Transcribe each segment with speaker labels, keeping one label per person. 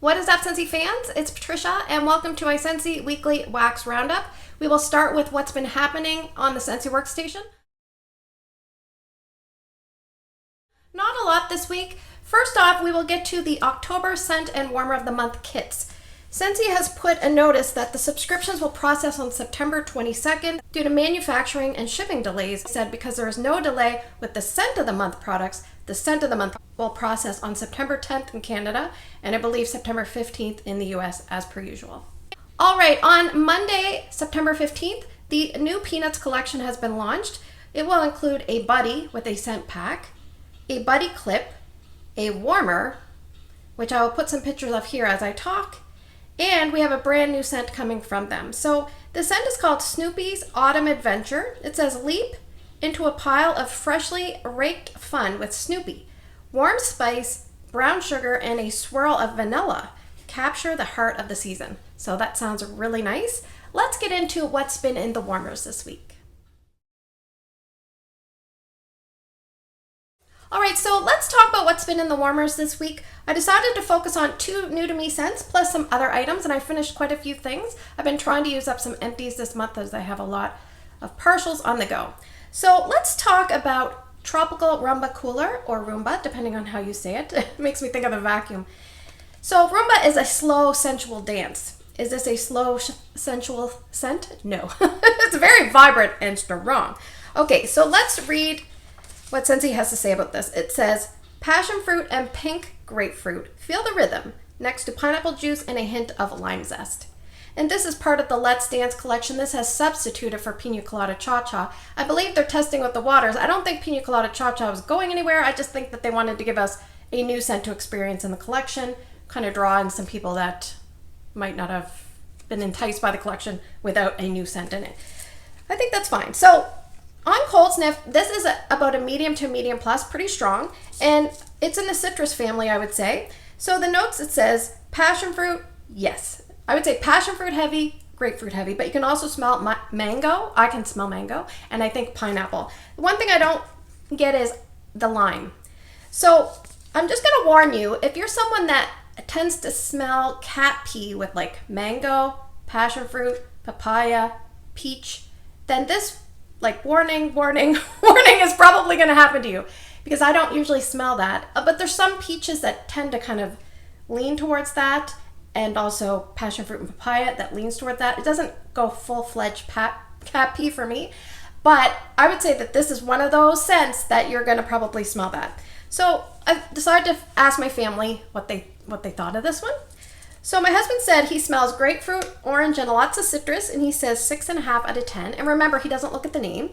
Speaker 1: What is up, Scentsy fans? It's Patricia, and welcome to my Scentsy Weekly Wax Roundup. We will start with what's been happening on the Scentsy workstation. Not a lot this week. First off, we will get to the October Scent and Warmer of the Month kits. Scentsy has put a notice that the subscriptions will process on September 22nd due to manufacturing and shipping delays. It said because there is no delay with the Scent of the Month products, the Scent of the Month will process on September 10th in Canada and I believe September 15th in the US as per usual. All right, on Monday, September 15th, the new Peanuts collection has been launched. It will include a buddy with a scent pack, a buddy clip, a warmer, which I will put some pictures of here as I talk, and we have a brand new scent coming from them. So the scent is called Snoopy's Autumn Adventure. It says, leap into a pile of freshly raked fun with Snoopy. Warm spice, brown sugar, and a swirl of vanilla capture the heart of the season. So that sounds really nice. Let's get into what's been in the warmers this week. All right, so let's talk about what's been in the warmers this week. I decided to focus on 2 new to me scents plus some other items, and I finished quite a few things. I've been trying to use up some empties this month as I have a lot of partials on the go. So let's talk about Tropical Rum-ba Cooler, or Rum-ba, depending on how you say it. It makes me think of the vacuum. So Rum-ba is a slow, sensual dance. Is this a slow, sensual scent? No. It's very vibrant and strong. Okay, so let's read what Scentsy has to say about this. It says, passion fruit and pink grapefruit. Feel the rhythm, next to pineapple juice and a hint of lime zest. And this is part of the Let's Dance collection. This has substituted for Pina Colada Cha-Cha. I believe they're testing with the waters. I don't think Pina Colada Cha-Cha was going anywhere. I just think that they wanted to give us a new scent to experience in the collection, kind of draw in some people that might not have been enticed by the collection without a new scent in it. I think that's fine. So on cold sniff, this is about a medium to medium plus, pretty strong, and it's in the citrus family, I would say. So the notes, it says passion fruit, yes. I would say passion fruit heavy, grapefruit heavy, but you can also smell mango. I can smell mango, and I think pineapple. The one thing I don't get is the lime. So I'm just gonna warn you, if you're someone that tends to smell cat pee with like mango, passion fruit, papaya, peach, then this, like, warning, warning, warning is probably going to happen to you because I don't usually smell that. But there's some peaches that tend to kind of lean towards that, and also passion fruit and papaya that leans toward that. It doesn't go full-fledged cat pee for me, but I would say that this is one of those scents that you're going to probably smell that. So I decided to ask my family what they thought of this one. So my husband said he smells grapefruit, orange, and lots of citrus, and he says 6.5 out of 10. And remember, he doesn't look at the name.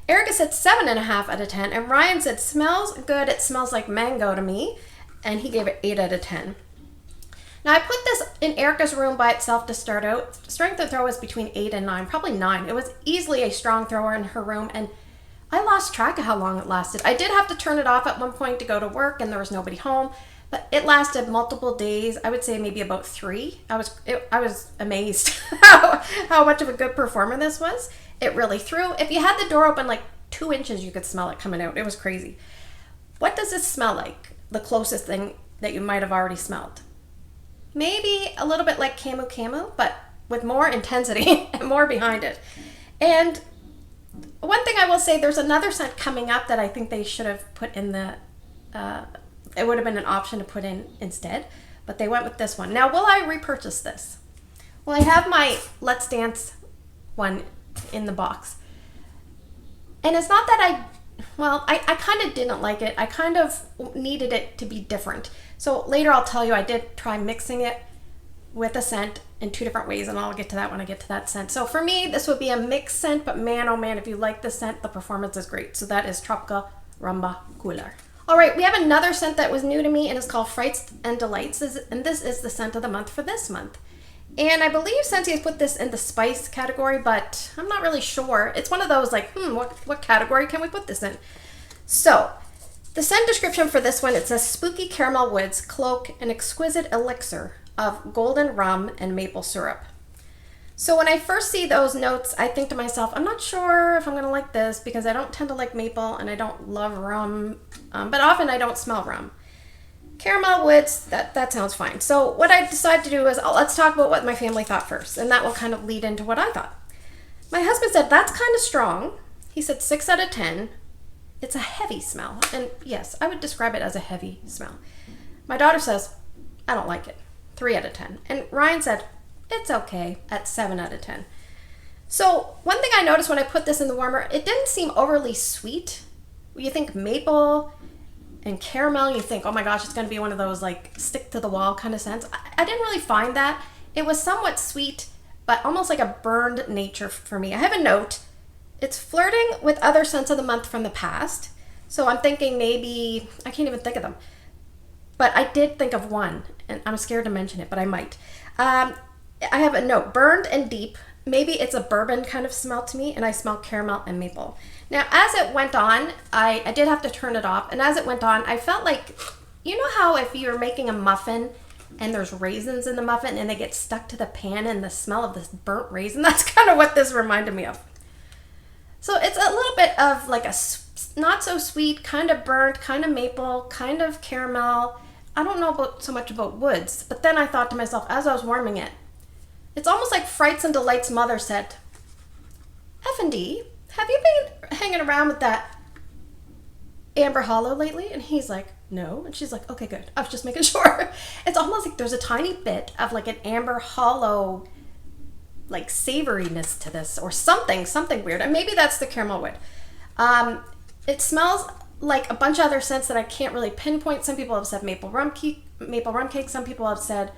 Speaker 1: Erica said 7.5 out of 10, and Ryan said smells good. It smells like mango to me, and he gave it 8 out of 10. Now I put this in Erica's room by itself to start out. Strength of throw was between 8 and 9, probably 9. It was easily a strong thrower in her room, and I lost track of how long it lasted. I did have to turn it off at one point to go to work, and there was nobody home. But it lasted multiple days. I would say maybe about 3. I was amazed how much of a good performer this was. It really threw. If you had the door open like 2 inches, you could smell it coming out. It was crazy. What does this smell like? The closest thing that you might have already smelled. Maybe a little bit like Camu Camu, but with more intensity and more behind it. And one thing I will say, there's another scent coming up that I think they should have put in the it would have been an option to put in instead, but they went with this one. Now, will I repurchase this? Well, I have my Let's Dance one in the box. And it's not that I kind of didn't like it. I kind of needed it to be different. So later I'll tell you I did try mixing it with a scent in 2 different ways, and I'll get to that when I get to that scent. So for me, this would be a mixed scent, but man, oh man, if you like the scent, the performance is great. So that is Tropical Rum-ba Cooler. All right, we have another scent that was new to me, and it's called Frights Delights, and this is the scent of the month for this month. And I believe Scentsy has put this in the spice category, but I'm not really sure. It's one of those like, what category can we put this in? So the scent description for this one, it says spooky caramel woods cloak an exquisite elixir of golden rum and maple syrup. So when I first see those notes, I think to myself, I'm not sure if I'm going to like this because I don't tend to like maple and I don't love rum, but often I don't smell rum. Caramel woods, that sounds fine. So what I decided to do is, let's talk about what my family thought first, and that will kind of lead into what I thought. My husband said, that's kind of strong. He said 6 out of 10. It's a heavy smell. And yes, I would describe it as a heavy smell. My daughter says, I don't like it. 3 out of 10. And Ryan said, it's okay at 7 out of 10. So one thing I noticed when I put this in the warmer, it didn't seem overly sweet. You think maple and caramel, you think, oh my gosh, it's going to be one of those like stick to the wall kind of scents. I didn't really find that. It was somewhat sweet, but almost like a burned nature for me. I have a note. It's flirting with other scents of the month from the past. So I'm thinking maybe, I can't even think of them. But I did think of one, and I'm scared to mention it, but I might. I have a note, burned and deep. Maybe it's a bourbon kind of smell to me, and I smell caramel and maple. Now, as it went on, I did have to turn it off, and as it went on, I felt like, you know how if you're making a muffin and there's raisins in the muffin and they get stuck to the pan and the smell of this burnt raisin? That's kind of what this reminded me of. So it's a little bit of like a not so sweet, kind of burnt, kind of maple, kind of caramel. I don't know so much about woods, but then I thought to myself as I was warming it, it's almost like Frights and Delights' mother said, F&D, have you been hanging around with that Amber Hollow lately? And he's like, no. And she's like, okay, good. I was just making sure. It's almost like there's a tiny bit of like an Amber Hollow like savoriness to this or something weird. And maybe that's the caramel wood. It smells like a bunch of other scents that I can't really pinpoint. Some people have said maple rum cake. Some people have said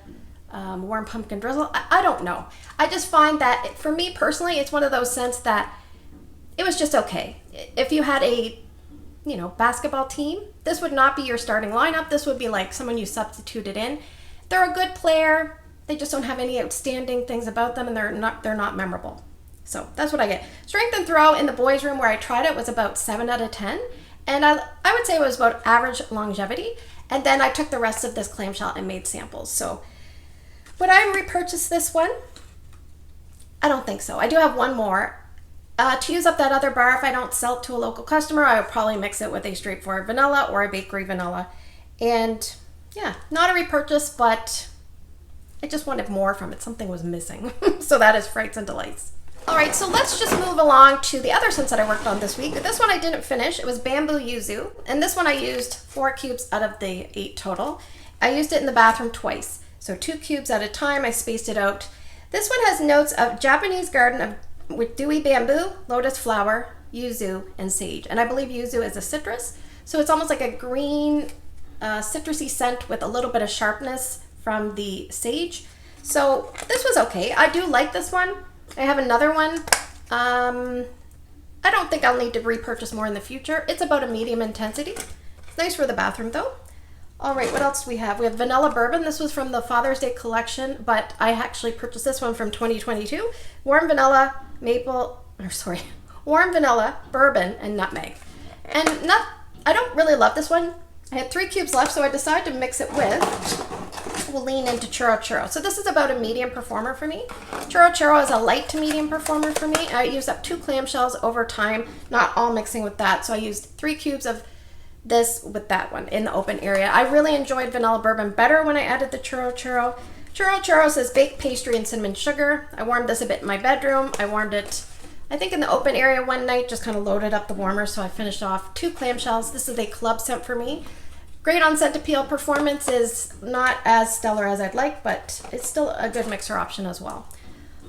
Speaker 1: warm pumpkin drizzle. I don't know. I just find that for me personally, it's one of those scents that it was just okay. If you had a, basketball team, this would not be your starting lineup. This would be like someone you substituted in. They're a good player. They just don't have any outstanding things about them, and they're not memorable. So that's what I get. Strength and throw in the boys' room where I tried it was about 7 out of 10. And I would say it was about average longevity. And then I took the rest of this clamshell and made samples. So would I repurchase this one? I don't think so. I do have one more. To use up that other bar, if I don't sell it to a local customer, I would probably mix it with a straightforward vanilla or a bakery vanilla. And yeah, not a repurchase, but I just wanted more from it. Something was missing. So that is Frights and Delights. All right, so let's just move along to the other scents that I worked on this week. This one I didn't finish. It was Bamboo Yuzu. And this one I used 4 cubes out of the 8 total. I used it in the bathroom twice. So 2 cubes at a time. I spaced it out. This one has notes of Japanese garden with dewy bamboo, lotus flower, yuzu, and sage. And I believe yuzu is a citrus. So it's almost like a green citrusy scent with a little bit of sharpness from the sage. So this was okay. I do like this one. I have another one. I don't think I'll need to repurchase more in the future. It's about a medium intensity. It's nice for the bathroom though. All right, what else do we have? We have Banilla Bourbon. This was from the Father's Day collection, but I actually purchased this one from 2022. Warm vanilla, bourbon, and nutmeg. And I don't really love this one. I had 3 cubes left, so I decided to mix it with, we'll lean into Churro. So this is about a medium performer for me. Churro is a light to medium performer for me. I used up 2 clamshells over time, not all mixing with that. So I used 3 cubes of this with that one in the open area. I really enjoyed Vanilla Bourbon better when I added the Churro. Churro says baked pastry and cinnamon sugar. I warmed this a bit in my bedroom. I warmed it, I think, in the open area one night, just kind of loaded up the warmer, so I finished off 2 clamshells. This is a club scent for me. Great on scent appeal. Performance is not as stellar as I'd like, but it's still a good mixer option as well.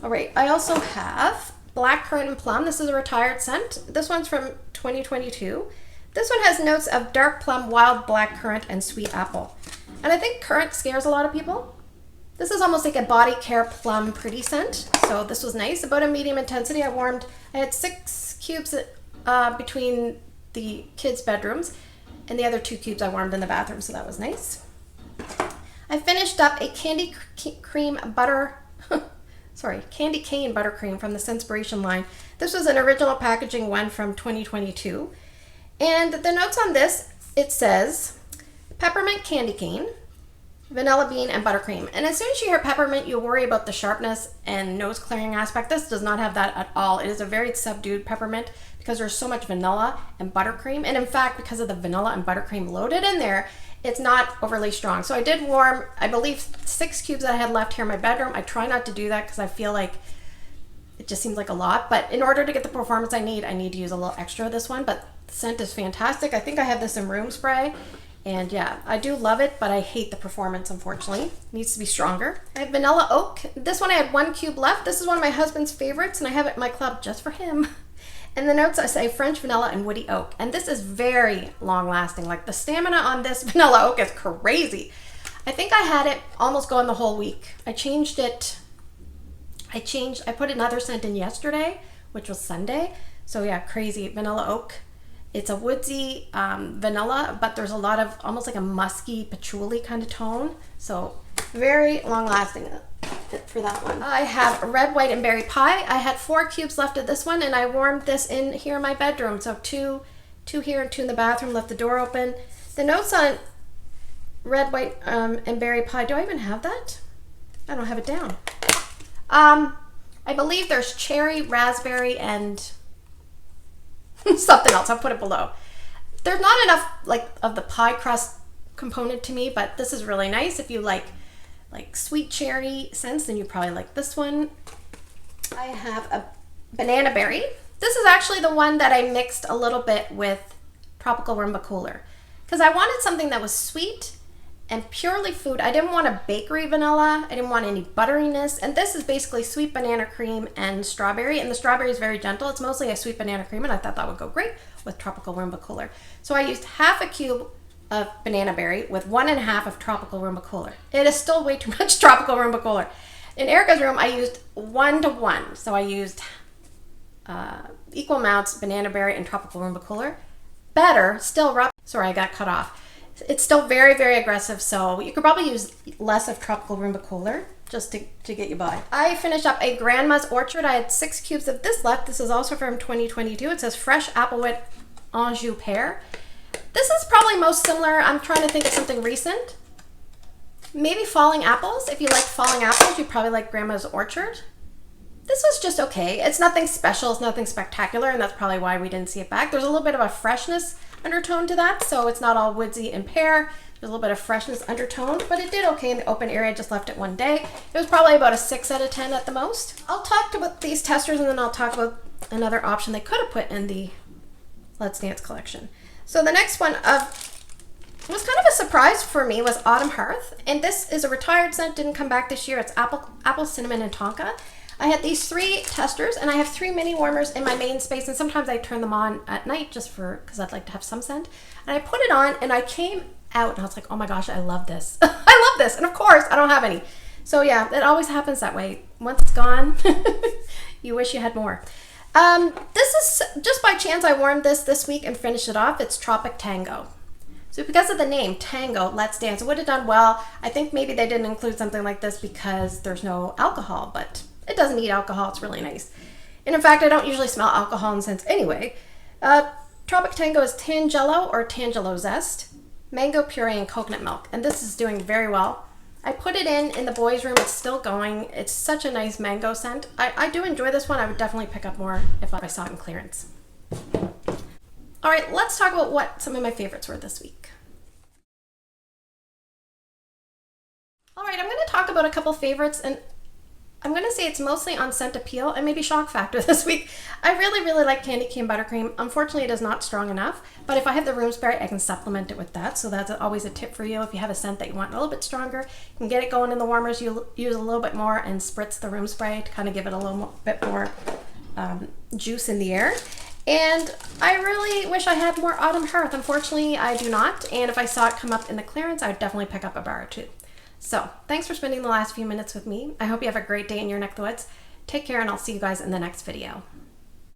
Speaker 1: All right, I also have Blackcurrant and Plum. This is a retired scent. This one's from 2022. This one has notes of dark plum, wild blackcurrant, and sweet apple. And I think currant scares a lot of people. This is almost like a body care plum pretty scent. So this was nice. About a medium intensity. I had 6 cubes between the kids' bedrooms, and the other 2 cubes I warmed in the bathroom, so that was nice. I finished up a Candycane Buttercream from the Scentsy line. This was an original packaging one from 2022. And the notes on this, it says peppermint candy cane, vanilla bean, and buttercream. And as soon as you hear peppermint, you worry about the sharpness and nose clearing aspect. This does not have that at all. It is a very subdued peppermint because there's so much vanilla and buttercream. And in fact, because of the vanilla and buttercream loaded in there, it's not overly strong. So I did warm, I believe, 6 cubes that I had left here in my bedroom. I try not to do that because I feel like it just seems like a lot. But in order to get the performance I need to use a little extra of this one. But the scent is fantastic. I think I have this in room spray. And yeah, I do love it, but I hate the performance, unfortunately. It needs to be stronger. I have Vanilla Oak. This one I had 1 cube left. This is one of my husband's favorites, and I have it in my club just for him. In the notes, I say French vanilla and woody oak. And this is very long lasting. Like the stamina on this vanilla oak is crazy. I think I had it almost going the whole week. I changed it. I put another scent in yesterday, which was Sunday. So yeah, crazy. Vanilla oak. It's a woodsy vanilla, but there's a lot of almost like a musky patchouli kind of tone. So very long lasting for that one. I have red, white, and berry pie. I had 4 cubes left of this one, and I warmed this in here in my bedroom. So two here and 2 in the bathroom, left the door open. The notes on red, white, and berry pie, do I even have that? I don't have it down. I believe there's cherry, raspberry, and something else. I'll put it below. There's not enough like of the pie crust component to me, but this is really nice. If you like sweet cherry scents, then you probably like this one. I have a Bananaberry. This is actually the one that I mixed a little bit with Tropical Rum-ba Cooler because I wanted something that was sweet and purely food. I didn't want a bakery vanilla. I didn't want any butteriness. And this is basically sweet banana cream and strawberry. And the strawberry is very gentle. It's mostly a sweet banana cream, and I thought that would go great with Tropical Rum-ba Cooler. So I used half a cube of Bananaberry with 1.5 of Tropical Rum-ba Cooler. It is still way too much Tropical Rum-ba Cooler. In Erica's room, I used 1 to 1. So I used equal amounts Bananaberry and Tropical Rum-ba Cooler. Better, still rough. Sorry, I got cut off. It's still very, very aggressive, so you could probably use less of Tropical Rum-ba Cooler just to get you by. I finished up a Grandma's Orchard. I had 6 cubes of this left. This is also from 2022. It says Fresh Applewood Anjou Pear. This is probably most similar. I'm trying to think of something recent. Maybe Falling Apples. If you like Falling Apples, you probably like Grandma's Orchard. This was just okay. It's nothing special. It's nothing spectacular, and that's probably why we didn't see it back. There's a little bit of a freshness undertone to that, so it's not all woodsy and pear. There's a little bit of freshness undertone, but it did okay in the open area. I just left it one day. It was probably about a 6 out of 10 at the most. I'll talk about these testers, and then I'll talk about another option they could have put in the Let's Dance collection. So the next one was kind of a surprise for me was Autumn Hearth, and this is a retired scent, didn't come back this year. It's apple, cinnamon, and tonka. I had these 3 testers, and I have 3 mini warmers in my main space, and sometimes I turn them on at night just because I'd like to have some scent. And I put it on, and I came out, and I was like, oh my gosh, I love this. I love this. And of course, I don't have any. So yeah, it always happens that way. Once it's gone, you wish you had more. This is just by chance I warmed this week and finished it off. It's Tropic Tango. So because of the name, Tango, Let's Dance, it would have done well. I think maybe they didn't include something like this because there's no alcohol, but it doesn't need alcohol. It's really nice. And in fact, I don't usually smell alcohol in scents anyway. Tropic Tango is Tangelo or Tangelo Zest, mango puree, and coconut milk. And this is doing very well. I put it in the boys' room. It's still going. It's such a nice mango scent. I do enjoy this one. I would definitely pick up more if I saw it in clearance. All right, let's talk about what some of my favorites were this week. All right, I'm going to talk about a couple favorites, and I'm going to say it's mostly on scent appeal and maybe shock factor this week. I really, really like Candycane Buttercream. Unfortunately, it is not strong enough, but if I have the room spray, I can supplement it with that. So that's always a tip for you. If you have a scent that you want a little bit stronger, you can get it going in the warmers. You use a little bit more and spritz the room spray to kind of give it a little bit more juice in the air. And I really wish I had more Autumn Hearth. Unfortunately, I do not. And if I saw it come up in the clearance, I would definitely pick up a bar or 2. So thanks for spending the last few minutes with me. I hope you have a great day in your neck of the woods. Take care, and I'll see you guys in the next video.